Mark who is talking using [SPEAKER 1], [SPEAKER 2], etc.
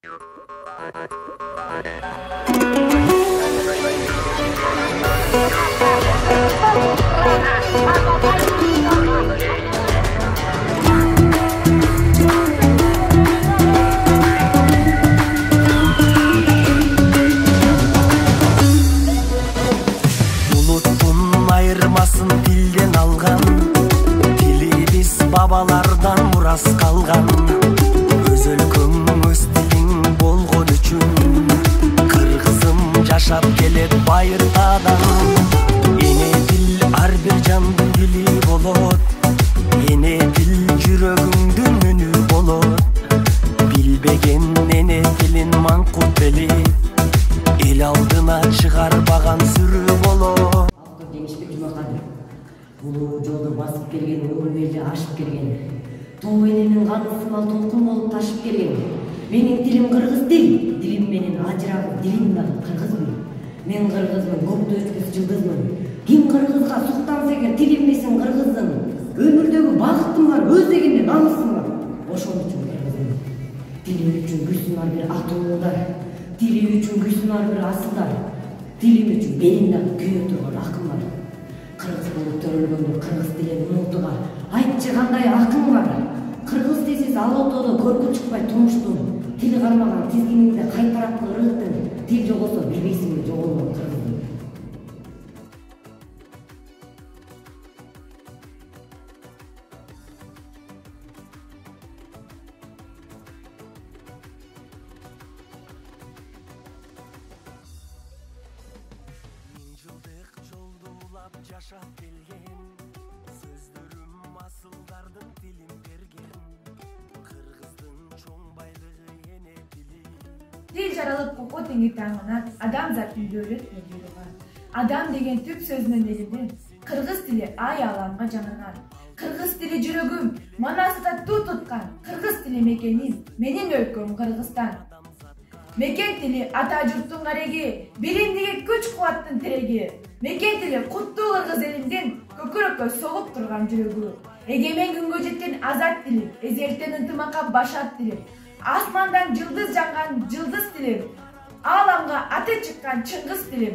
[SPEAKER 1] Unuttum ayırmasın dilden algan, dili biz babalardan muras kalgan. Öz өлкөң öz dilin bolgon üçün, kırgızım жашап келет байыртадан. Эне дил ар бир жандын дили болот, эне дил жүрөгүңдүн үнү болот. Билбеген эне дилин маңкут белип, эл алдына чыгарбаган сүрү болот.
[SPEAKER 2] Жеңишбек Жумакадыр улуу жолду басып келген, өмүр элди ашып келген, тоо эненин каны сымал толкун болуп ташып келген. Менин тилим кыргыз тил, дилим менен ажырагып, дилим дагы кыргызмын. Мен кыргызмын, көктө өчкүс жылдызмын. Ким кыргызга суктанса эгер тилимбесин кыргыздын, өмүрдөгү бакытым бар, өз дегенде намысым бар. Ошон үчүн кыргызмын. Тили үчүн күйсүн ар бир атуулдар, тили үчүн күйсүн ар бир асылдар. Тилим үчүн менин дагы күйө турган акым бар. Кыргыз болуп төрөлгөндө кыргыз тилин унутууга айтчы кандай акым бар. Кыргыз тилсиз ал отодо көркү чыкпай тумуштун, тили кармаган тизгиниңде кай тарапка ыргыттың, тил жогосо билбейсиңби жоголгон кыргыздын.
[SPEAKER 1] Жылдык жолду улап жашап келген, сөздөрүм асылдардын тилин берген. Кыргыздын чоң байлыгы эне тили.
[SPEAKER 3] Тил жаралып кокко теңир таңынан адамзат үйлөрөт өйдөрүгө. Адам деген түп сөзүнөн элинден, кыргыз тили ай аламга жананат. Кыргыз тили жүрөгүм, манасыда туу туткан. Кыргыз тили мекеним, менин өлкөм Кыргызстан. Мекен тили ата журттун кареги, билимдиги күч кубаттын тиреги. Мекен тили куттуу кыргыз элиндин көкүрөккө согуп турган жүрөгү. Эгемен күнгө жеткен азат тилим, эзертен ынтымакка башат тилим. Асмандан жылдыз жанган жылдыз тилим, ааламга аты чыккан Чыңгыз тилим.